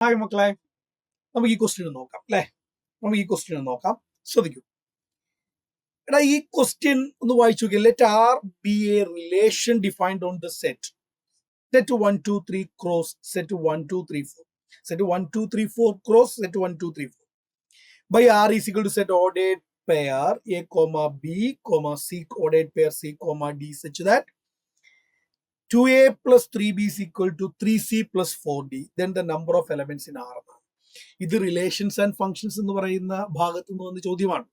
Hi മക്കളെ, നമുക്ക് ഈ ക്വസ്റ്റ്യൻ നോക്കാം അല്ലേ? നമുക്ക് ഈ ക്വസ്റ്റ്യൻ നോക്കാം. ശ്രദ്ധിക്കൂ. എടാ, ഈ ക്വസ്റ്റ്യൻ ഒന്ന് വായിച്ചു നോക്കിയാൽ, let R be a relation defined on the set 1 2 3 cross set 1 2 3 4 set 1 2 3 4 cross set 1 2 3 4 by r is equal to set ordered pair a comma b comma c ordered pair c comma d such that 2a plus 3b is equal to 3c plus 4d, then the number of elements in R. ഇത് relations and functions എന്ന് പറയുന്ന ഭാഗത്ത് നിന്ന് വന്ന ചോദ്യമാണ്.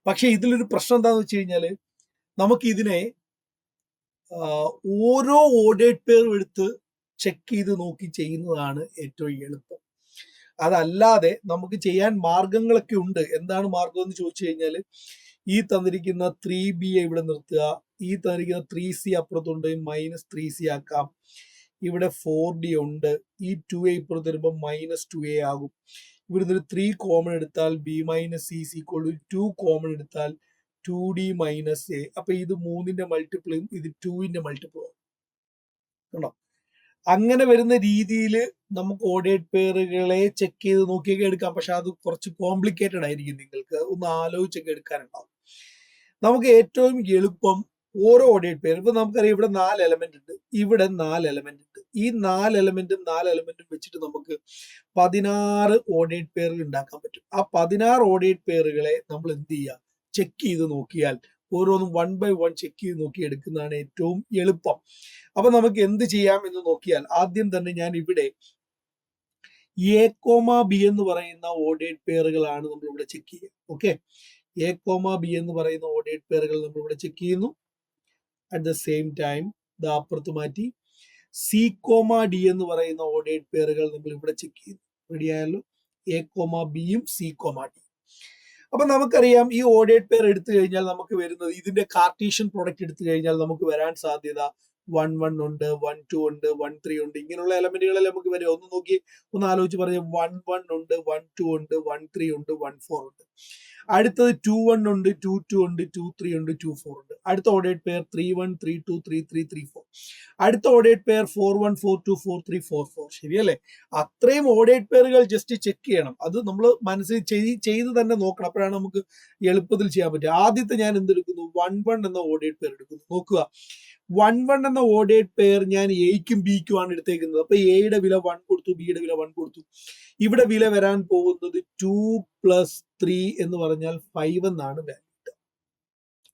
പക്ഷെ ഇതിലൊരു പ്രശ്നം എന്താണെന്ന് വെച്ച് കഴിഞ്ഞാൽ, നമുക്ക് ഇതിനെ ഓരോ ഓർഡേഡ് പെയറും എടുത്ത് ചെക്ക് ചെയ്ത് നോക്കി ചെയ്യുന്നതാണ് ഏറ്റവും എളുപ്പം. അതല്ലാതെ നമുക്ക് ചെയ്യാൻ മാർഗങ്ങളൊക്കെ ഉണ്ട്. എന്താണ് മാർഗം എന്ന് ചോദിച്ചു കഴിഞ്ഞാൽ, ഈ തന്നിരിക്കുന്ന 3b ഇവിടെ നിർത്തുക, ഈ തന്നിരിക്കുന്ന 3c അപ്പുറത്തുണ്ട്, -3c ആക്കാം. ഇവിടെ 4d ഉണ്ട്, ഈ 2a ഇപ്പുറത്ത് വരുമ്പോൾ -2a ആകും. ഇവിടുന്ന് ഒരു 3 കോമൺ എടുത്താൽ b - c is equal to 2 common എടുത്താൽ 2d - a. അപ്പൊ ഇത് 3ന്റെ മൾട്ടിപ്പിളും ഇത് 2ന്റെ മൾട്ടിപ്പിളും കണ്ടോ? അങ്ങനെ വരുന്ന രീതിയിൽ നമുക്ക് ഓർഡേഡ് പെയറുകളെ ചെക്ക് ചെയ്ത് നോക്കിയൊക്കെ എടുക്കാം. പക്ഷെ അത് കുറച്ച് കോംപ്ലിക്കേറ്റഡ് ആയിരിക്കും, നിങ്ങൾക്ക് ഒന്ന് ആലോചിച്ചൊക്കെ എടുക്കാനുണ്ടാവും. നമുക്ക് ഏറ്റവും എളുപ്പം ഓരോ ഓർഡേഡ് പെയർ, ഇപ്പൊ നമുക്കറിയാം ഇവിടെ 4 എലമെന്റ് ഉണ്ട്, ഇവിടെ 4 എലമെന്റ് ഉണ്ട്. ഈ 4 എലമെന്റും വെച്ചിട്ട് നമുക്ക് 16 ഓർഡേഡ് പെയറുകൾ ഉണ്ടാക്കാൻ പറ്റും. ആ 16 ഓർഡേഡ് പെയറുകളെ നമ്മൾ എന്ത് ചെയ്യുക, ചെക്ക് ചെയ്ത് നോക്കിയാൽ ഓരോന്നും 1 by 1 ചെക്ക് ചെയ്ത് നോക്കി എടുക്കുന്നതാണ് ഏറ്റവും എളുപ്പം. അപ്പൊ നമുക്ക് എന്ത് ചെയ്യാം എന്ന് നോക്കിയാൽ, ആദ്യം തന്നെ ഞാൻ ഇവിടെ എ കോമ ബി എന്ന് പറയുന്ന ഓർഡേഡ് പെയറുകളാണ് നമ്മൾ ഇവിടെ ചെക്ക് ചെയ്യുക. ഓക്കെ, എ കോമ ബി എന്ന് പറയുന്ന ഓർഡേഡ് പെയറുകൾ നമ്മൾ ഇവിടെ ചെക്ക് ചെയ്യുന്നു. അറ്റ് ദ സെയിം ടൈം അപ്പുറത്ത് മാറ്റി സി കോമ ഡി എന്ന് പറയുന്ന ഓർഡേഡ് പെയറുകൾ നമ്മൾ ഇവിടെ ചെക്ക് ചെയ്യുന്നു. റെഡി ആയല്ലോ? എ കോമ ബിയും സി കോമ ഡി. അപ്പൊ നമുക്കറിയാം, ഈ ഓർഡേഡ് പെയർ എടുത്തു കഴിഞ്ഞാൽ നമുക്ക് വരുന്നത്, ഇതിന്റെ കാർട്ടീഷ്യൻ പ്രൊഡക്റ്റ് എടുത്തു കഴിഞ്ഞാൽ നമുക്ക് വരാൻ സാധ്യത 1 1 ഉണ്ട്, 1 2 ഉണ്ട്, 1 3 ഉണ്ട്. ഇങ്ങനെയുള്ള എലമെന്റുകളിൽ നമുക്ക് വരും. ഒന്ന് നോക്കി, ഒന്ന് ആലോചിച്ച് പറയാം. 1 1 ഉണ്ട്, 1 2 ഉണ്ട്, 1 3 ഉണ്ട്, 1 4 ഉണ്ട്. അടുത്തത് 2 1 ഉണ്ട്, 2 2 ഉണ്ട്, 2 3 ഉണ്ട്, 2 4 ഉണ്ട്. അടുത്ത ഓർഡേഡ് പെയർ 3 1 3 2 3 3 3 4. അടുത്ത ഓർഡേഡ് പെയർ 4 1 4 2 4 3 4 4. ശരിയല്ലേ? അത്രയും ഓർഡേഡ് പെയറുകൾ ജസ്റ്റ് ചെക്ക് ചെയ്യണം. അത് നമ്മൾ മനസ്സിൽ ചെയ്ത് തന്നെ നോക്കണം. അപ്പോഴാണ് നമുക്ക് എളുപ്പത്തിൽ ചെയ്യാൻ പറ്റുക. ആദ്യത്തെ ഞാൻ എന്തെടുക്കുന്നു, 1 1 എന്ന ഓർഡേഡ് പെയർ എടുക്കുന്നു. നോക്കുക, 1 1 എന്ന ഓർഡേഡ് പെയർ ഞാൻ എയ്ക്കും ബിക്കും ആണ് എടുത്തേക്കുന്നത്. അപ്പൊ എയുടെ വില 1 കൊടുത്തു, ബിയുടെ വില 1 കൊടുത്തു. ഇവിടെ വില വരാൻ പോകുന്നത് 2 + 3 എന്ന് പറഞ്ഞാൽ 5 എന്നാണ് വാല്യൂ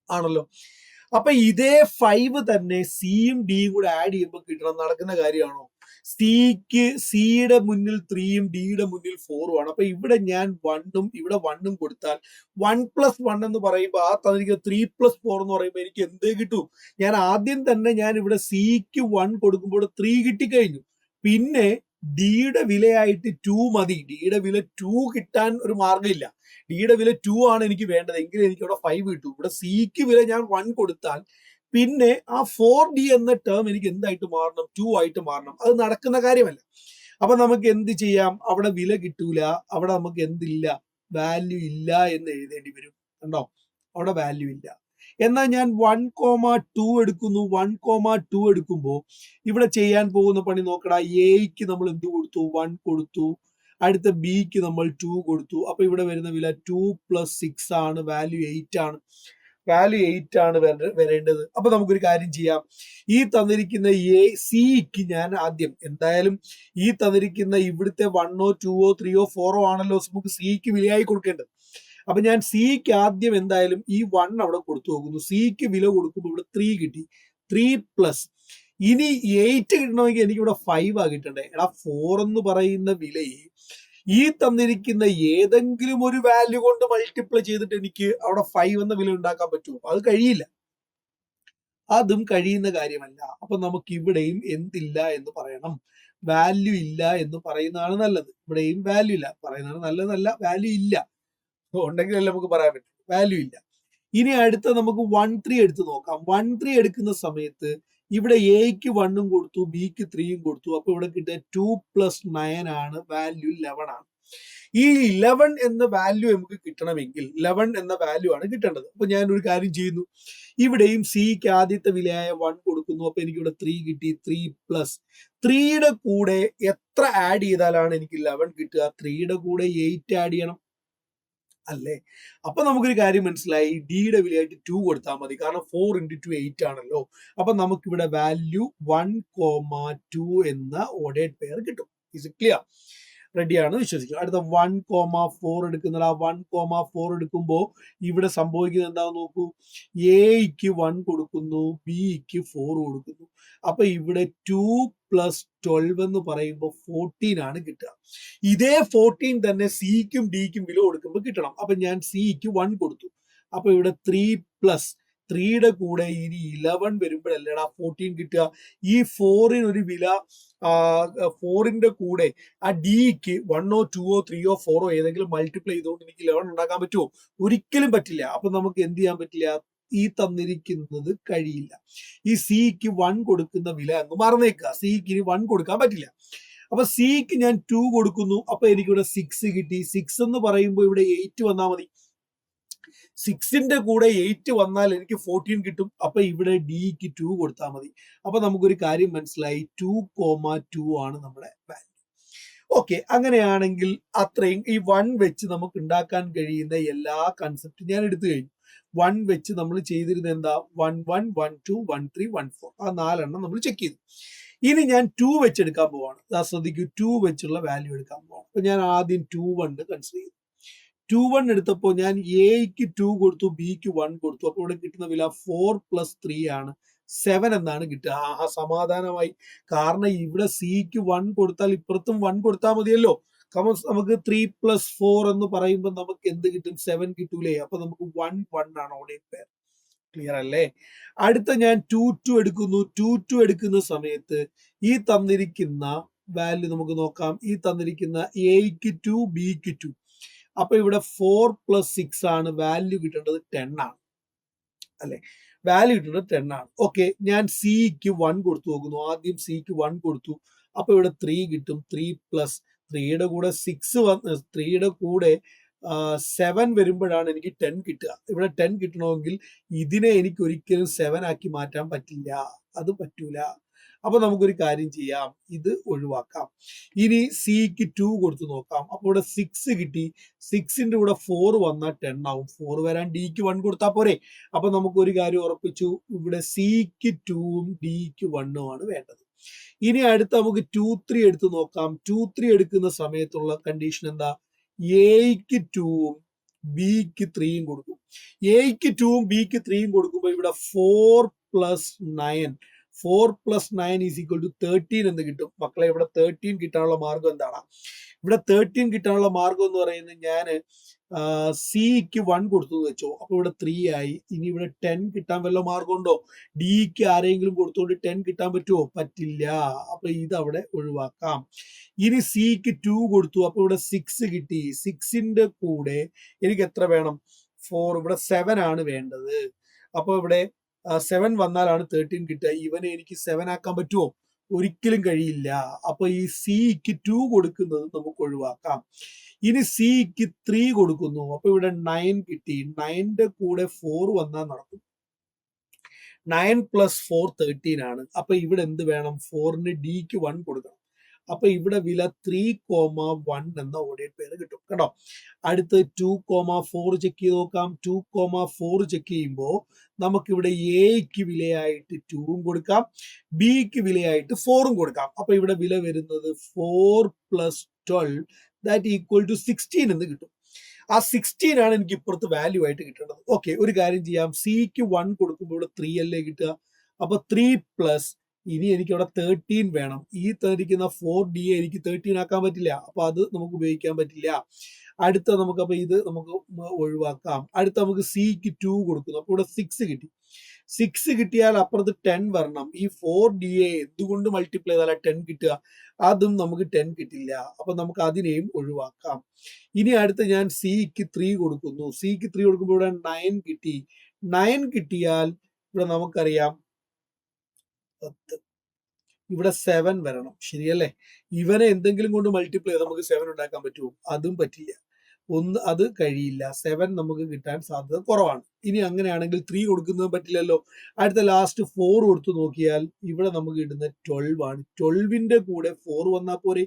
ആണല്ലോ. അപ്പൊ ഇതേ 5 തന്നെ സിയും ഡിയും കൂടെ ആഡ് ചെയ്യുമ്പോൾ കിട്ടണം. നടക്കുന്ന കാര്യമാണോ? സിയുടെ മുന്നിൽ 3യും ഡിയുടെ മുന്നിൽ 4ഉം ആണ്. അപ്പൊ ഇവിടെ ഞാൻ 1ഉം ഇവിടെ 1ഉം കൊടുത്താൽ 1 + 1 എന്ന് പറയുമ്പോൾ ആ തന്നിരിക്കുന്ന 3 + 4 എന്ന് പറയുമ്പോൾ എനിക്ക് എന്തേ കിട്ടും? ഞാൻ ആദ്യം തന്നെ ഞാൻ ഇവിടെ സിക്ക് 1 കൊടുക്കുമ്പോൾ 3 കിട്ടിക്കഴിഞ്ഞു. പിന്നെ ഡിയുടെ വിലയായിട്ട് 2 മതി. ഡിയുടെ വില 2 കിട്ടാൻ ഒരു മാർഗ്ഗമില്ല. ഡിയുടെ വില 2 ആണ് എനിക്ക് വേണ്ടത്, എങ്കിൽ എനിക്ക് ഇവിടെ 5 കിട്ടും. ഇവിടെ സിക്ക് വില ഞാൻ 1 കൊടുത്താൽ പിന്നെ ആ 4d എന്ന ടേം എനിക്ക് എന്തായിട്ട് മാറണം? 2 ആയിട്ട് മാറണം. അത് നടക്കുന്ന കാര്യമല്ല. അപ്പൊ നമുക്ക് എന്ത് ചെയ്യാം? അവിടെ വില കിട്ടൂല, അവിടെ നമുക്ക് എന്തില്ല, വാല്യൂ ഇല്ല എന്ന് എഴുതേണ്ടി വരും. കണ്ടോ? അവിടെ വാല്യൂ ഇല്ല. എന്നാൽ ഞാൻ 1 2 എടുക്കുന്നു. 1 2 എടുക്കുമ്പോൾ ഇവിടെ ചെയ്യാൻ പോകുന്ന പണി നോക്കടാ. എയ്ക്ക് നമ്മൾ എന്ത് കൊടുത്തു? 1 കൊടുത്തു. അടുത്ത ബിക്ക് നമ്മൾ 2 കൊടുത്തു. അപ്പൊ ഇവിടെ വരുന്ന വില 2 + 6 ആണ്, വാല്യൂ 8 ആണ്. വാല്യൂ 8 ആണ് വരേണ്ടത്. അപ്പൊ നമുക്കൊരു കാര്യം ചെയ്യാം. ഈ തന്നിരിക്കുന്ന സിക്ക് ഞാൻ ആദ്യം എന്തായാലും ഈ തന്നിരിക്കുന്ന ഇവിടുത്തെ 1 2 3 4 ആണല്ലോ നമുക്ക് സിക്ക് വിലയായി കൊടുക്കേണ്ടത്. അപ്പൊ ഞാൻ സിക്ക് ആദ്യം എന്തായാലും ഈ 1 അവിടെ കൊടുത്തു നോക്കുന്നു. സിക്ക് വില കൊടുക്കുമ്പോൾ ഇവിടെ 3 കിട്ടി. 3+. ഇനി 8 കിട്ടണമെങ്കിൽ എനിക്ക് ഇവിടെ 5 ആ കിട്ടണ്ടേ. എടാ, 4 എന്ന് പറയുന്ന വിലയെ ഈ തന്നിരിക്കുന്ന ഏതെങ്കിലും ഒരു വാല്യൂ കൊണ്ട് മൾട്ടിപ്ലൈ ചെയ്തിട്ട് എനിക്ക് അവിടെ 5 എന്ന വില ഉണ്ടാക്കാൻ പറ്റുമോ? അത് കഴിയില്ല. അതും കഴിയുന്ന കാര്യമല്ല. അപ്പൊ നമുക്ക് ഇവിടെയും എന്തില്ല എന്ന് പറയണം, വാല്യൂ ഇല്ല എന്ന് പറയുന്നതാണ് നല്ലത്. ഇവിടെയും വാല്യൂ ഇല്ല പറയുന്നതാണ് നല്ലതല്ല, വാല്യൂ ഇല്ല. ഉണ്ടെങ്കിലല്ലേ നമുക്ക് പറയാൻ പറ്റും. വാല്യൂ ഇല്ല. ഇനി അടുത്ത നമുക്ക് 1 3 എടുത്ത് നോക്കാം. 1 3 എടുക്കുന്ന സമയത്ത് ഇവിടെ എക്ക് 1ഉം കൊടുത്തു, ബിക്ക് 3ഉം കൊടുത്തു. അപ്പൊ ഇവിടെ കിട്ടിയ 2 + 9 ആണ്, വാല്യൂ 11 ആണ്. ഈ 11 എന്ന വാല്യൂ നമുക്ക് കിട്ടണമെങ്കിൽ 11 എന്ന വാല്യൂ ആണ് കിട്ടേണ്ടത്. അപ്പൊ ഞാൻ ഒരു കാര്യം ചെയ്യുന്നു, ഇവിടെയും സിക്ക് ആദ്യത്തെ വിലയായ 1 കൊടുക്കുന്നു. അപ്പൊ എനിക്ക് ഇവിടെ 3 കിട്ടി. 3 പ്ലസ് 3യുടെ കൂടെ എത്ര ആഡ് ചെയ്താലാണ് എനിക്ക് 11 കിട്ടുക? 3യുടെ കൂടെ 8 ആഡ് ചെയ്യണം അല്ലേ? അപ്പൊ നമുക്കൊരു കാര്യം മനസ്സിലായി, ഡിയുടെ വിലയായിട്ട് 2 കൊടുത്താൽ മതി, കാരണം 4 × 2 8 ആണല്ലോ. അപ്പൊ നമുക്കിവിടെ വാല്യൂ 1,2 എന്ന ഓർഡേഡ് പെയർ കിട്ടും. Is clear? റെഡിയാണ് വിശ്വസിക്കുക. അടുത്ത 1,4 എടുക്കുന്നത്. ആ 1,4 എടുക്കുമ്പോൾ ഇവിടെ സംഭവിക്കുന്നത് എന്താണെന്ന് നോക്കൂ. എക്ക് 1 കൊടുക്കുന്നു, ബിക്ക് 4 കൊടുക്കുന്നു. അപ്പൊ ഇവിടെ 2 + 12 എന്ന് പറയുമ്പോൾ 14 ആണ് കിട്ടുക. ഇതേ 14 തന്നെ സിക്കും ഡിക്കും വില കൊടുക്കുമ്പോൾ കിട്ടണം. അപ്പൊ ഞാൻ സിക്ക് 1 കൊടുത്തു. അപ്പൊ ഇവിടെ 3 + 3യുടെ കൂടെ ഇനി 11 വരുമ്പോഴല്ലേടാ 14 കിട്ടുക. ഈ 4ന് ഒരു വില 4ന്റെ കൂടെ ആ ഡിക്ക് 1ഓ 2ഓ 3ഓ 4ഓ ഏതെങ്കിലും മൾട്ടിപ്ലൈ ചെയ്തുകൊണ്ട് എനിക്ക് 11 ഉണ്ടാക്കാൻ പറ്റുമോ? ഒരിക്കലും പറ്റില്ല. അപ്പൊ നമുക്ക് എന്ത് ചെയ്യാൻ പറ്റില്ല? ഈ തന്നിരിക്കുന്നത് കഴിയില്ല. ഈ സിക്ക് 1 കൊടുക്കുന്ന വില അങ്ങ് മറന്നേക്കുക. സിക്ക് ഇനി 1 കൊടുക്കാൻ പറ്റില്ല. അപ്പൊ സിക്ക് ഞാൻ 2 കൊടുക്കുന്നു. അപ്പൊ എനിക്കിവിടെ 6 കിട്ടി. 6 എന്ന് പറയുമ്പോൾ ഇവിടെ 8 വന്നാൽ മതി. 6ന്റെ കൂടെ 8 വന്നാൽ എനിക്ക് 14 കിട്ടും. അപ്പൊ ഇവിടെ ഡിക്ക് 2 കൊടുത്താൽ മതി. അപ്പൊ നമുക്കൊരു കാര്യം മനസ്സിലായി, 2,2 ആണ് നമ്മുടെ വാല്യൂ. ഓക്കെ, അങ്ങനെയാണെങ്കിൽ അത്രയും ഈ 1 വെച്ച് നമുക്ക് ഉണ്ടാക്കാൻ കഴിയുന്ന എല്ലാ കൺസെപ്റ്റും ഞാൻ എടുത്തു കഴിഞ്ഞു. 1 വെച്ച് നമ്മൾ ചെയ്തിരുന്നത് എന്താ? 1 1 1 2 1 3 1 4 ആ 4 നമ്മൾ ചെക്ക് ചെയ്തു. ഇനി ഞാൻ 2 വെച്ച് എടുക്കാൻ പോവാണ്. ശ്രദ്ധിക്കൂ, 2 വെച്ചുള്ള വാല്യൂ എടുക്കാൻ പോവാണ്. അപ്പൊ ഞാൻ ആദ്യം 2 1 കൺസിഡർ ചെയ്തു. 2 1 എടുത്തപ്പോൾ ഞാൻ എക്ക് 2 കൊടുത്തു, ബിക്ക് 1 കൊടുത്തു. അപ്പോൾ ഇവിടെ കിട്ടുന്ന വില 4 + 3 ആണ്, 7 എന്നാണ് കിട്ടുക. സമാധാനമായി. കാരണം ഇവിടെ സിക്ക് 1 കൊടുത്താൽ ഇപ്പുറത്തും 1 കൊടുത്താൽ മതിയല്ലോ. നമുക്ക് 3 + 4 എന്ന് പറയുമ്പോൾ നമുക്ക് എന്ത് കിട്ടും? 7 കിട്ടൂലേ? അപ്പൊ നമുക്ക് 1 1 ആണ് ഓർഡേഡ് പെയർ. ക്ലിയർ അല്ലേ? അടുത്ത ഞാൻ 2 2 എടുക്കുന്നു. 2 2 എടുക്കുന്ന സമയത്ത് ഈ തന്നിരിക്കുന്ന വാല്യൂ നമുക്ക് നോക്കാം. ഈ തന്നിരിക്കുന്ന എക്ക് 2 ബിക്ക് 2. അപ്പൊ ഇവിടെ 4 + 6 ആണ്. വാല്യൂ കിട്ടേണ്ടത് 10 ആണ് അല്ലെ? വാല്യൂ കിട്ടുന്നത് 10 ആണ്. ഓക്കെ, ഞാൻ സിക്ക് 1 കൊടുത്തു നോക്കുന്നു. ആദ്യം സിക്ക് 1 കൊടുത്തു. അപ്പൊ ഇവിടെ 3 കിട്ടും. 3 + 3യുടെ കൂടെ 6 3യുടെ കൂടെ 7 വരുമ്പോഴാണ് എനിക്ക് 10 കിട്ടുക. ഇവിടെ 10 കിട്ടണമെങ്കിൽ ഇതിനെ എനിക്ക് ഒരിക്കലും 7 ആക്കി മാറ്റാൻ പറ്റില്ല. അത് പറ്റൂല. അപ്പൊ നമുക്കൊരു കാര്യം ചെയ്യാം, ഇത് ഒഴിവാക്കാം. ഇനി സിക്ക് 2 കൊടുത്തു നോക്കാം. അപ്പൊ ഇവിടെ 6 കിട്ടി. 6ന്റെ കൂടെ 4 വന്നാൽ 10 ആവും. 4 വരാൻ ഡിക്ക് 1 കൊടുത്താൽ പോരെ? അപ്പൊ നമുക്ക് ഒരു കാര്യം ഉറപ്പിച്ചു, ഇവിടെ സിക്ക് 2ഉം ഡിക്ക് 1ഉം ആണ് വേണ്ടത്. ഇനി അടുത്ത് നമുക്ക് 2 3 എടുത്ത് നോക്കാം. 2 3 എടുക്കുന്ന സമയത്തുള്ള കണ്ടീഷൻ എന്താ? എക്ക് 2ഉം ബിക്ക് 3ഉം കൊടുക്കും. എക്ക് 2ഉം ബിക്ക് 3ഉം കൊടുക്കുമ്പോൾ ഇവിടെ 4 + 9 4 + 9 = 13 എന്ന് കിട്ടും. മക്കളെ, ഇവിടെ 13 കിട്ടാനുള്ള മാർഗം എന്താണ്? ഇവിടെ 13 കിട്ടാനുള്ള മാർഗം എന്ന് പറയുന്നത്, ഞാൻ സിക്ക് 1 കൊടുത്തു വെച്ചോ. അപ്പൊ ഇവിടെ 3 ആയി. ഇനി ഇവിടെ 10 കിട്ടാൻ വല്ല മാർഗമുണ്ടോ? ഡിക്ക് ആരെങ്കിലും കൊടുത്തുകൊണ്ട് 10 കിട്ടാൻ പറ്റുമോ? പറ്റില്ല. അപ്പൊ ഇത് അവിടെ ഒഴിവാക്കാം. ഇനി സിക്ക് 2 കൊടുത്തു. അപ്പൊ ഇവിടെ 6 കിട്ടി. 6ന്റെ കൂടെ എനിക്ക് എത്ര വേണം? 4. ഇവിടെ 7 ആണ് വേണ്ടത്. അപ്പൊ ഇവിടെ 7 വന്നാലാണ് 13 കിട്ടുക. ഇവനെ എനിക്ക് 7 ആക്കാൻ പറ്റുമോ? ഒരിക്കലും കഴിയില്ല. അപ്പൊ ഈ സിക്ക് 2 കൊടുക്കുന്നത് നമുക്ക് ഒഴിവാക്കാം. ഇനി സിക്ക് 3 കൊടുക്കുന്നു. അപ്പൊ ഇവിടെ 9 കിട്ടി. 9ന്റെ കൂടെ 4 വന്നാൽ നടക്കും. 9 + 4 13 ആണ്. അപ്പൊ ഇവിടെ എന്ത് വേണം? 4ന് ഡിക്ക് 1 കൊടുക്കണം. അപ്പൊ ഇവിടെ വില 3,1 എന്ന ഓർഡേഡ് പെയർ കിട്ടും കേട്ടോ. അടുത്ത് 2,4 ചെക്ക് ചെയ്ത് നോക്കാം. 2,4 ചെക്ക് ചെയ്യുമ്പോൾ നമുക്കിവിടെ എക്ക് വിലയായിട്ട് 2ഉം കൊടുക്കാം, ബിക്ക് വിലയായിട്ട് 4ഉം കൊടുക്കാം. അപ്പൊ ഇവിടെ വില വരുന്നത് 4 + 12 = 16 എന്ന് കിട്ടും. ആ 16 ആണ് എനിക്ക് ഇപ്പുറത്ത് വാല്യൂ ആയിട്ട് കിട്ടേണ്ടത്. ഓക്കെ, ഒരു കാര്യം ചെയ്യാം. സിക്ക് 1 കൊടുക്കുമ്പോൾ ഇവിടെ 3 അല്ലേ കിട്ടുക? അപ്പൊ 3 + ഇനി എനിക്ക് ഇവിടെ 13 വേണം. ഈ തന്നിരിക്കുന്ന 4D എനിക്ക് 13 ആക്കാൻ പറ്റില്ല. അപ്പൊ അത് നമുക്ക് ഉപയോഗിക്കാൻ പറ്റില്ല. അടുത്ത നമുക്ക് അപ്പൊ ഇത് നമുക്ക് ഒഴിവാക്കാം. അടുത്ത നമുക്ക് സിക്ക് 2 കൊടുക്കുന്നു. അപ്പൊ ഇവിടെ 6 കിട്ടി. 6 കിട്ടിയാൽ അപ്പുറത്ത് 10 വരണം. ഈ 4D എന്തുകൊണ്ട് മൾട്ടിപ്ലൈ ചെയ്താൽ 10 കിട്ടുക? അതും നമുക്ക് 10 കിട്ടില്ല. അപ്പൊ നമുക്ക് അതിനെയും ഒഴിവാക്കാം. ഇനി അടുത്ത് ഞാൻ സിക്ക് 3 കൊടുക്കുന്നു. സിക്ക് 3 കൊടുക്കുമ്പോൾ ഇവിടെ 9 കിട്ടി. 9 കിട്ടിയാൽ ഇവിടെ നമുക്കറിയാം 10. ഇവിടെ 7 വരണം. ശരിയല്ലേ? ഇവനെ എന്തെങ്കിലും കൊണ്ട് മൾട്ടിപ്ലൈ ചെയ്ത് നമുക്ക് 7 ഉണ്ടാക്കാൻ പറ്റുമോ? അതും പറ്റില്ല. അത് കഴിയില്ല. 7 നമുക്ക് കിട്ടാൻ സാധ്യത കുറവാണ്. ഇനി അങ്ങനെയാണെങ്കിൽ 3 കൊടുക്കുന്നതും പറ്റില്ലല്ലോ. അടുത്ത ലാസ്റ്റ് 4 കൊടുത്തു നോക്കിയാൽ ഇവിടെ നമുക്ക് കിട്ടുന്നത് 12 ആണ്. 12ന്റെ കൂടെ 4 വന്നാൽ പോരെ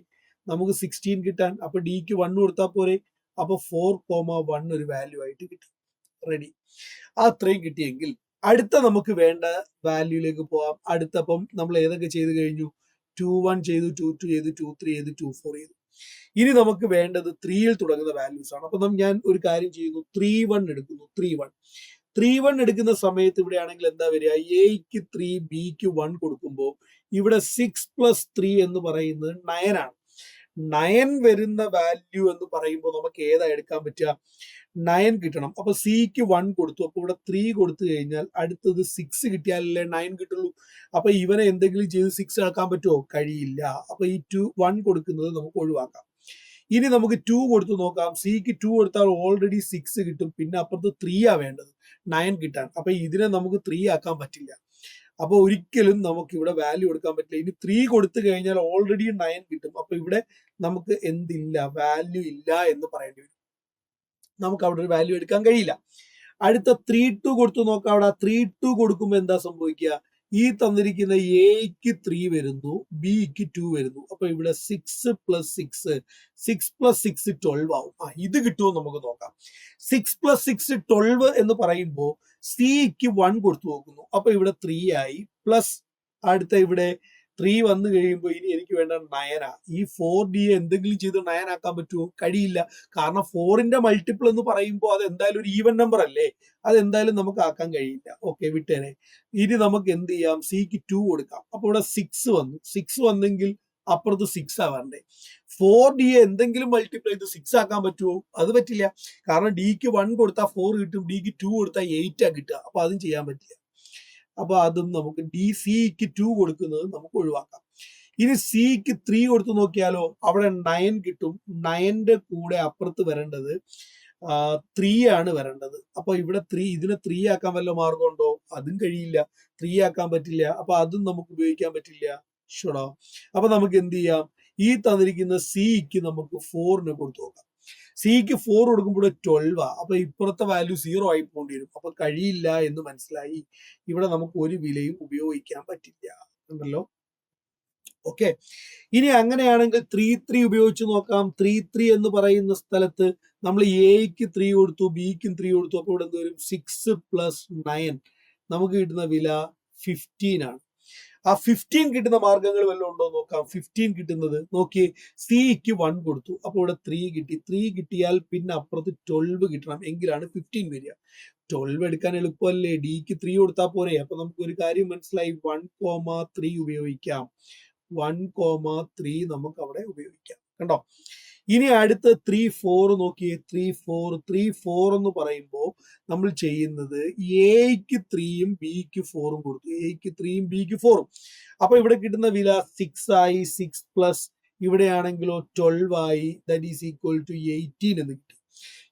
നമുക്ക് 16 കിട്ടാൻ. അപ്പൊ ഡിക്ക് 1 കൊടുത്താൽ പോരെ. അപ്പൊ 4,1 ഒരു വാല്യൂ ആയിട്ട് കിട്ടും. റെഡി. അത്രയും കിട്ടിയെങ്കിൽ അടുത്ത നമുക്ക് വേണ്ട വാല്യൂയിലേക്ക് പോവാം. അടുത്തപ്പം നമ്മൾ ഏതൊക്കെ ചെയ്ത് കഴിഞ്ഞു? 2-1 ചെയ്തു, 2-2 ചെയ്തു, 2-3 ചെയ്തു, 2-4 ചെയ്തു. ഇനി നമുക്ക് വേണ്ടത് 3യിൽ തുടങ്ങുന്ന വാല്യൂസ് ആണ്. അപ്പൊ ഞാൻ ഒരു കാര്യം ചെയ്യുന്നു, 3-1 എടുക്കുന്നു. 3-1 എടുക്കുന്ന സമയത്ത് ഇവിടെ ആണെങ്കിൽ എന്താ വരിക? എക്ക് 3 ബിക്ക് 1 കൊടുക്കുമ്പോൾ ഇവിടെ 6+3 എന്ന് പറയുന്നത് 9 ആണ്. 9 വരുന്ന വാല്യൂ എന്ന് പറയുമ്പോൾ നമുക്ക് ഏതാ എടുക്കാൻ പറ്റുക? 9 കിട്ടണം. അപ്പൊ സിക്ക് 1 കൊടുത്തു. അപ്പൊ ഇവിടെ 3 കൊടുത്തു കഴിഞ്ഞാൽ അടുത്തത് 6 കിട്ടിയാലല്ലേ 9 കിട്ടുള്ളൂ. അപ്പൊ ഇവനെ എന്തെങ്കിലും ചെയ്ത് 6 ആക്കാൻ പറ്റുമോ? കഴിയില്ല. അപ്പൊ ഈ 1 കൊടുക്കുന്നത് നമുക്ക് ഒഴിവാക്കാം. ഇനി നമുക്ക് 2 കൊടുത്തു നോക്കാം. സിക്ക് 2 കൊടുത്താൽ ഓൾറെഡി 6 കിട്ടും. പിന്നെ അപ്പുറത്ത് 3 ആ വേണ്ടത് 9 കിട്ടാൻ. അപ്പൊ ഇതിനെ നമുക്ക് 3 ആക്കാൻ പറ്റില്ല. അപ്പൊ ഒരിക്കലും നമുക്ക് ഇവിടെ വാല്യൂ കൊടുക്കാൻ പറ്റില്ല. ഇനി 3 കൊടുത്തു കഴിഞ്ഞാൽ ഓൾറെഡി 9 കിട്ടും. അപ്പൊ ഇവിടെ നമുക്ക് എന്തില്ല? വാല്യൂ ഇല്ല എന്ന് പറയേണ്ടി വരും. നമുക്ക് അവിടെ ഒരു വാല്യൂ എടുക്കാൻ കഴിയില്ല. അടുത്ത 3-2 കൊടുത്തു നോക്കാം. അവിടെ 3-2 കൊടുക്കുമ്പോൾ എന്താ സംഭവിക്കുക? ഈ തന്നിരിക്കുന്ന എക്ക് 3 വരുന്നു, ബിക്ക് 2 വരുന്നു. അപ്പൊ ഇവിടെ 6+6 12 ആവും. ഇത് കിട്ടുമോ നമുക്ക് നോക്കാം. 6+6 12 എന്ന് പറയുമ്പോൾ സിക്ക് 1 കൊടുത്തു നോക്കുന്നു. അപ്പൊ ഇവിടെ 3 ആയി. പ്ലസ് അടുത്ത ഇവിടെ 3 വന്നു കഴിയുമ്പോൾ ഇനി എനിക്ക് വേണ്ട 9 ആ. ഈ 4D എന്തെങ്കിലും ചെയ്ത് 9 ആക്കാൻ പറ്റുമോ? കഴിയില്ല. കാരണം 4ന്റെ മൾട്ടിപ്പിൾ എന്ന് പറയുമ്പോൾ അത് എന്തായാലും ഒരു ഈവൻ നമ്പർ അല്ലേ. അതെന്തായാലും നമുക്ക് ആക്കാൻ കഴിയില്ല. ഓക്കെ, വിട്ടേനെ. ഇനി നമുക്ക് എന്ത് ചെയ്യാം? സിക്ക് 2 കൊടുക്കാം. അപ്പൊ ഇവിടെ 6 വന്നു. 6 വന്നെങ്കിൽ അപ്പുറത്ത് 6 ആ വരണ്ടേ. 4D എന്തെങ്കിലും മൾട്ടിപ്ലൈ ചെയ്ത് 6 ആക്കാൻ പറ്റുമോ? അത് പറ്റില്ല. കാരണം ഡിക്ക് 1 കൊടുത്താൽ 4 കിട്ടും, ഡിക്ക് 2 കൊടുത്താൽ 8 ആ കിട്ടുക. അപ്പൊ അതും ചെയ്യാൻ പറ്റില്ല. അപ്പൊ അതും നമുക്ക് സിക്ക് 2 കൊടുക്കുന്നത് നമുക്ക് ഒഴിവാക്കാം. ഇനി സിക്ക് 3 കൊടുത്തു നോക്കിയാലോ? അവിടെ 9 കിട്ടും. 9ന്റെ കൂടെ അപ്പുറത്ത് വരേണ്ടത് 3 ആണ് വരേണ്ടത്. അപ്പൊ ഇവിടെ 3 ഇതിനെ 3 ആക്കാൻ വല്ല മാർഗമുണ്ടോ? അതും കഴിയില്ല. 3 ആക്കാൻ പറ്റില്ല. അപ്പൊ അതും നമുക്ക് ഉപയോഗിക്കാൻ പറ്റില്ല. ഷുഡോ. അപ്പൊ നമുക്ക് എന്ത് ചെയ്യാം? ഈ തന്നിരിക്കുന്ന സിക്ക് നമുക്ക് 4ന് കൊടുത്തു നോക്കാം. സിക്ക് 4 കൊടുക്കുമ്പോൾ 12 ആ. അപ്പൊ ഇപ്പുറത്തെ വാല്യൂ 0 ആയി പോകേണ്ടി വരും. അപ്പൊ കഴിയില്ല എന്ന് മനസ്സിലായി. ഇവിടെ നമുക്ക് ഒരു വിലയും ഉപയോഗിക്കാൻ പറ്റില്ല. ഉണ്ടല്ലോ. ഓക്കെ. ഇനി അങ്ങനെയാണെങ്കിൽ 3-3 ഉപയോഗിച്ച് നോക്കാം. 3-3 എന്ന് പറയുന്ന സ്ഥലത്ത് നമ്മൾ എക്ക് 3 കൊടുത്തു, ബിക്കും 3 കൊടുത്തു. അപ്പൊ ഇവിടെ എന്ത് വരും? 6+9 നമുക്ക് കിട്ടുന്ന വില 15 ആണ്. ആ 15 കിട്ടുന്ന മാർഗങ്ങൾ വല്ലതും ഉണ്ടോ നോക്കാം. 15 കിട്ടുന്നത് നോക്കിയേ. സിക്ക് 1 കൊടുത്തു. അപ്പൊ ഇവിടെ 3 കിട്ടി. 3 കിട്ടിയാൽ പിന്നെ അപ്പുറത്ത് 12 കിട്ടണം. എങ്കിലാണ് 15 വരിക. 12 എടുക്കാൻ എളുപ്പമല്ലേ? ഡിക്ക് 3 കൊടുത്താൽ പോരെ. അപ്പൊ നമുക്ക് ഒരു കാര്യം മനസ്സിലായി. 1,3 ഉപയോഗിക്കാം. 1,3 നമുക്ക് അവിടെ ഉപയോഗിക്കാം. കണ്ടോ? ഇനി അടുത്ത 3-4 നോക്കിയേ. 3-4 എന്ന് പറയുമ്പോൾ നമ്മൾ ചെയ്യുന്നത് എക്ക് 3യും ബിക്ക് 4ഉം കൊടുത്തു. എക്ക് 3യും ബിക്ക് 4ഉം. അപ്പൊ ഇവിടെ കിട്ടുന്ന വില 6 ആയി. 6+ ഇവിടെയാണെങ്കിലോ 12 ആയി. ദാറ്റ് ഈസ് ഈക്വൽ ടു 18 എന്ന് കിട്ടി.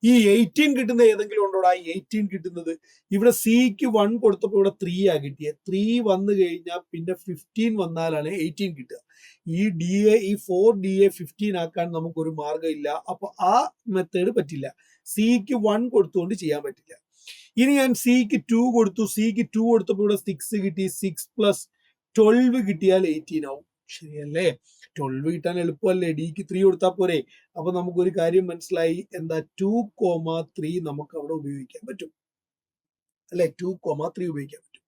ഈ 18 കിട്ടുന്ന ഏതെങ്കിലും ഉണ്ടോടാ? 18 കിട്ടുന്നത് ഇവിടെ സിക്ക് 1 കൊടുത്തപ്പോൾ ഇവിടെ 3 ആ കിട്ടിയത്. 3 വന്നു കഴിഞ്ഞാൽ പിന്നെ 15 വന്നാലാണ് 18 കിട്ടുക. ഈ 4DA 15 ആക്കാൻ നമുക്കൊരു മാർഗം ഇല്ല. അപ്പൊ ആ മെത്തേഡ് പറ്റില്ല. സിക്ക് 1 കൊടുത്തുകൊണ്ട് ചെയ്യാൻ പറ്റില്ല. ഇനി ഞാൻ സിക്ക് 2 കൊടുത്തു. സിക്ക് 2 കൊടുത്തപ്പോൾ ഇവിടെ 6 കിട്ടി. 6+12 കിട്ടിയാൽ 18 ആവും. ശരിയല്ലേ? 12 കിട്ടാൻ എളുപ്പമല്ലേ? ഡിക്ക് 3 കൊടുത്താൽ പോരെ. അപ്പൊ നമുക്കൊരു കാര്യം മനസ്സിലായി. എന്താ? 2,3 നമുക്ക് അവിടെ ഉപയോഗിക്കാൻ പറ്റും. അല്ലെ? 2,3 ഉപയോഗിക്കാൻ പറ്റും.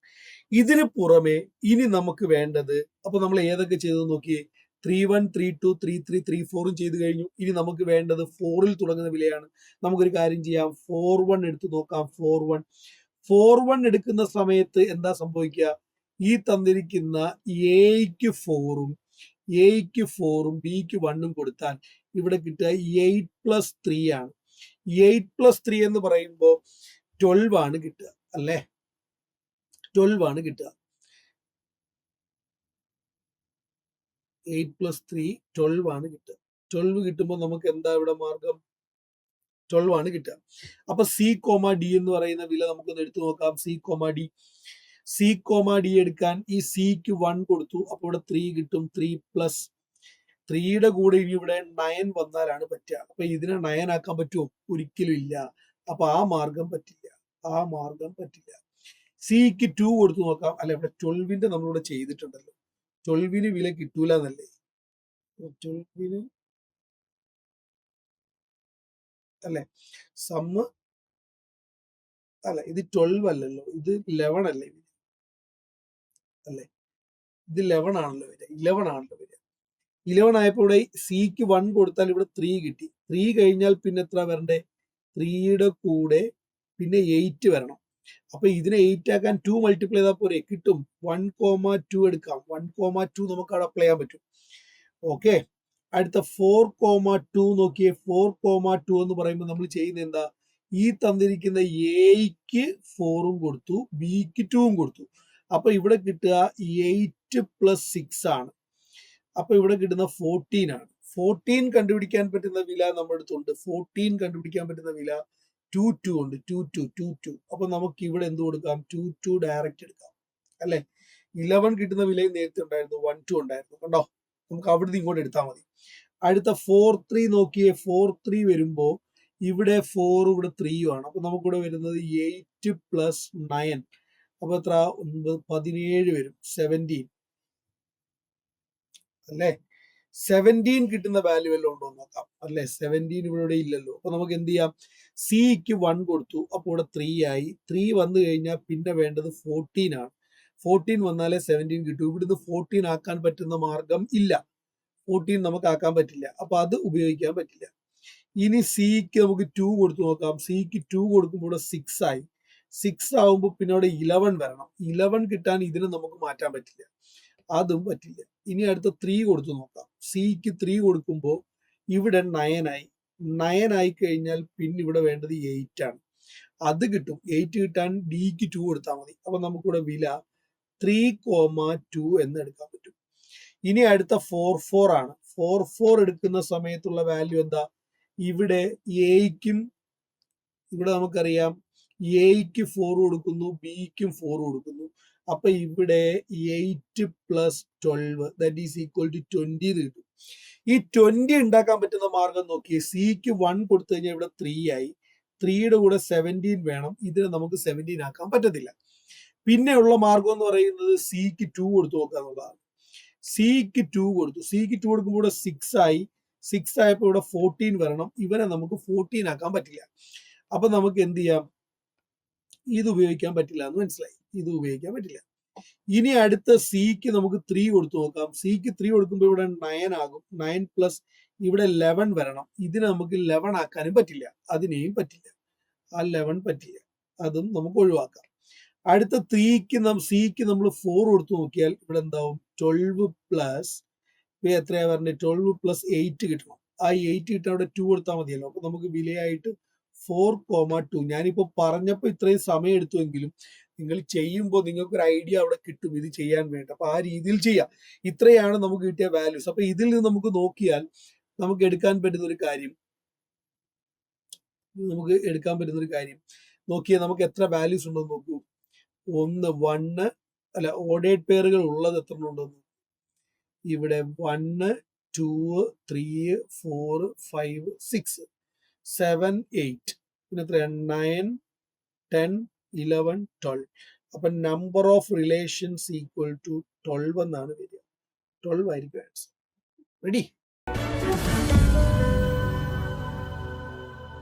ഇതിന് പുറമെ ഇനി നമുക്ക് വേണ്ടത്, അപ്പൊ നമ്മൾ ഏതൊക്കെ ചെയ്തു നോക്കിയേ? 3-1, 3-2, 3-3, 3-4 ചെയ്ത് കഴിഞ്ഞു. ഇനി നമുക്ക് വേണ്ടത് 4ൽ തുടങ്ങുന്ന വിലയാണ്. നമുക്കൊരു കാര്യം ചെയ്യാം. 4-1 എടുത്തു നോക്കാം. 4-1 എടുക്കുന്ന സമയത്ത് എന്താ സംഭവിക്കുക? ഈ തന്നിരിക്കുന്ന എക്ക് 4ഉം ബിക്ക് 1ഉം കൊടുത്താൽ ഇവിടെ കിട്ടുക 8+3 ആണ്. 8+3 എന്ന് പറയുമ്പോൾ 12 ആണ് കിട്ടുക. അല്ലേ? 12 ആണ് കിട്ടുക. 8+3 12 ആണ് കിട്ടുക. 12 കിട്ടുമ്പോൾ നമുക്ക് എന്താ ഇവിടെ മാർഗം? 12 ആണ് കിട്ടുക. അപ്പൊ C, D എന്ന് പറയുന്ന വില നമുക്കൊന്ന് എടുത്തു നോക്കാം. C, D. C comma D എടുക്കാൻ ഈ സിക്ക് 1 കൊടുത്തു. അപ്പോൾ ഇവിടെ 3 കിട്ടും. 3 പ്ലസ് 3യുടെ കൂടെ ഇനി ഇവിടെ 9 വന്നാലാണ് പറ്റുക. അപ്പൊ ഇതിനെ 9 ആക്കാൻ പറ്റുമോ? ഒരിക്കലും ഇല്ല. അപ്പൊ ആ മാർഗം പറ്റില്ല. ആ മാർഗം പറ്റില്ല. സിക്ക് 2 കൊടുത്തു നോക്കാം. അല്ല, ഇവിടെ 12ന്റെ നമ്മളിവിടെ ചെയ്തിട്ടുണ്ടല്ലോ. 12ന് വില കിട്ടൂല എന്നല്ലേ? 12ന് അല്ലെ സമ്മ് അല്ല, ഇത് 12 അല്ലല്ലോ, ഇത് 11 അല്ലേ അല്ലേ? ഇത് 11 ആണല്ലോ വരിക. 11 ആണല്ലോ വരിക. 11 ആയപ്പോൾ ഇവിടെ സിക്ക് 1 കൊടുത്താൽ ഇവിടെ 3 കിട്ടി. 3 കഴിഞ്ഞാൽ പിന്നെ എത്ര വരണ്ടേ? 3യുടെ കൂടെ പിന്നെ 8 വരണം. അപ്പൊ ഇതിനെ 8 ആക്കാൻ 2 മൾട്ടിപ്ലൈ ചെയ്താൽ പോരെ? കിട്ടും. 1,2 എടുക്കാം. 1,2 നമുക്ക് അവിടെ അപ്ലൈ ചെയ്യാൻ പറ്റും. ഓക്കെ, അടുത്ത 4,2 നോക്കിയേ. 4,2 എന്ന് പറയുമ്പോൾ നമ്മൾ ചെയ്യുന്ന എന്താ? ഈ തന്നിരിക്കുന്ന എയ്ക്ക് 4ഉം കൊടുത്തു, ബിക്ക് 2ഉം കൊടുത്തു. അപ്പൊ ഇവിടെ കിട്ടുക 8 പ്ലസ് 6 ആണ്. അപ്പൊ ഇവിടെ കിട്ടുന്ന 14 ആണ്. 14 കണ്ടുപിടിക്കാൻ പറ്റുന്ന വില നമ്മുടെ അടുത്തുണ്ട്. 14 കണ്ടുപിടിക്കാൻ പറ്റുന്ന വില 2 ഉണ്ട്. 2. അപ്പൊ നമുക്ക് ഇവിടെ എന്ത് കൊടുക്കാം? 2 ഡയറക്റ്റ് എടുക്കാം അല്ലെ? 11 കിട്ടുന്ന വിലയും നേരത്തെ ഉണ്ടായിരുന്നു, 1 ഉണ്ടായിരുന്നു. കണ്ടോ? നമുക്ക് അവിടുന്ന് ഇങ്ങോട്ട് എടുത്താൽ മതി. അടുത്ത 4,3 നോക്കിയേ. 4,3 വരുമ്പോ ഇവിടെ 4 ഇവിടെ 3 ആണ്. അപ്പൊ നമുക്കിവിടെ വരുന്നത് 8 പ്ലസ് 9. അപ്പൊ എത്ര? 17 വരും. 17 അല്ലേ? 17 കിട്ടുന്ന വാല്യൂ എല്ലാം ഉണ്ടോ നോക്കാം അല്ലെ? 17 ഇവിടെ ഇല്ലല്ലോ. അപ്പൊ നമുക്ക് എന്ത് ചെയ്യാം? സിക്ക് 1 കൊടുത്തു. അപ്പോൾ ഇവിടെ 3 ആയി. 3 വന്നു കഴിഞ്ഞാൽ പിന്നെ വേണ്ടത് 14 ആണ്. 14 വന്നാലേ 17 കിട്ടൂ. ഇവിടുന്ന് 14 ആക്കാൻ പറ്റുന്ന മാർഗം ഇല്ല. 14 നമുക്ക് ആക്കാൻ പറ്റില്ല. അപ്പൊ അത് ഉപയോഗിക്കാൻ പറ്റില്ല. ഇനി സിക്ക് നമുക്ക് 2 കൊടുത്തു നോക്കാം. സിക്ക് 2 കൊടുക്കുമ്പോൾ ഇവിടെ 6 ആയി. 6 ആവുമ്പോൾ പിന്നെ അവിടെ 11 വരണം. 11 കിട്ടാൻ ഇതിന് നമുക്ക് മാറ്റാൻ പറ്റില്ല. അതും പറ്റില്ല. ഇനി അടുത്ത 3 കൊടുത്തു നോക്കാം. സിക്ക് 3 കൊടുക്കുമ്പോൾ ഇവിടെ 9 ആയി. 9 ആയി കഴിഞ്ഞാൽ പിന്നെ ഇവിടെ വേണ്ടത് 8 ആണ്. അത് കിട്ടും. 8 കിട്ടാൻ ഡിക്ക് 2 കൊടുത്താൽ മതി. അപ്പൊ നമുക്കിവിടെ വില 3,2 എന്ന് എടുക്കാൻ പറ്റും. ഇനി അടുത്ത 4,4 ആണ്. 4,4 എടുക്കുന്ന സമയത്തുള്ള വാല്യൂ എന്താ? ഇവിടെ എയ്ക്കും ഇവിടെ നമുക്കറിയാം എയ്ക്ക് 4 കൊടുക്കുന്നു, ബിക്കും 4 കൊടുക്കുന്നു. അപ്പൊ ഇവിടെ 8 plus 12 that is equal to 20 കിട്ടും. ഈ 20 ഉണ്ടാക്കാൻ പറ്റുന്ന മാർഗം നോക്കിയേ. സിക്ക് 1 കൊടുത്തു കഴിഞ്ഞാൽ ഇവിടെ 3 ആയി. 3യുടെ കൂടെ 17 വേണം. ഇതിനെ നമുക്ക് 17 ആക്കാൻ പറ്റത്തില്ല. പിന്നെയുള്ള മാർഗം എന്ന് പറയുന്നത് സിക്ക് 2 കൊടുത്തു നോക്കുക എന്നുള്ളതാണ്. സിക്ക് 2 കൊടുത്തു. സിക്ക് 2 കൊടുക്കുമ്പോൾ ഇവിടെ 6 ആയി. 6 ആയപ്പോൾ ഇവിടെ 14 വരണം. ഇവനെ നമുക്ക് 14 ആക്കാൻ പറ്റില്ല. അപ്പൊ നമുക്ക് എന്ത് ചെയ്യാം? ഇത് ഉപയോഗിക്കാൻ പറ്റില്ല എന്ന് മനസ്സിലായി. ഇത് ഉപയോഗിക്കാൻ പറ്റില്ല. ഇനി അടുത്ത സിക്ക് നമുക്ക് 3 കൊടുത്തു നോക്കാം. സിക്ക് 3 കൊടുക്കുമ്പോൾ ഇവിടെ 9 ആകും. 9 പ്ലസ് ഇവിടെ 11 വരണം. ഇതിനെ നമുക്ക് 11 ആക്കാനും പറ്റില്ല. അതിനെയും പറ്റില്ല. ആ 11 പറ്റില്ല. അതും നമുക്ക് ഒഴിവാക്കാം. അടുത്ത സിക്ക് നമ്മൾ 4 കൊടുത്തു നോക്കിയാൽ ഇവിടെ എന്താവും? 12 പ്ലസ് എത്രയാ പറഞ്ഞത്? 12 പ്ലസ് 8 കിട്ടണം. ആ 8 കിട്ടാൻ അവിടെ 2 കൊടുത്താൽ മതിയല്ലോ. അപ്പൊ നമുക്ക് വിലയായിട്ട് 4,2. ഞാനിപ്പോ പറഞ്ഞപ്പോ ഇത്രയും സമയം എടുത്തുവെങ്കിലും നിങ്ങൾ ചെയ്യുമ്പോൾ നിങ്ങൾക്ക് ഒരു ഐഡിയ അവിടെ കിട്ടും ഇത് ചെയ്യാൻ വേണ്ടി. അപ്പൊ ആ രീതിയിൽ ചെയ്യാം. ഇത്രയാണ് നമുക്ക് കിട്ടിയ വാല്യൂസ്. അപ്പൊ ഇതിൽ നിന്ന് നമുക്ക് നോക്കിയാൽ നമുക്ക് എടുക്കാൻ പറ്റുന്ന ഒരു കാര്യം നോക്കിയാൽ നമുക്ക് എത്ര വാല്യൂസ് ഉണ്ടോ നോക്കൂ. 1 അല്ല, ഓഡേഡ് പേരുകൾ ഉള്ളത് എത്ര ഉണ്ടെന്ന്. ഇവിടെ 1, 2, 3, 4, 5, 6, 7, 8 പിന്നെ എത്രയാണ്? 9, 10, 11, 12. അപ്പൊ number of relations equal to 12 എന്നാണ് വരിക. 12 ആയിരിക്കും ആൻസർ. റെഡി?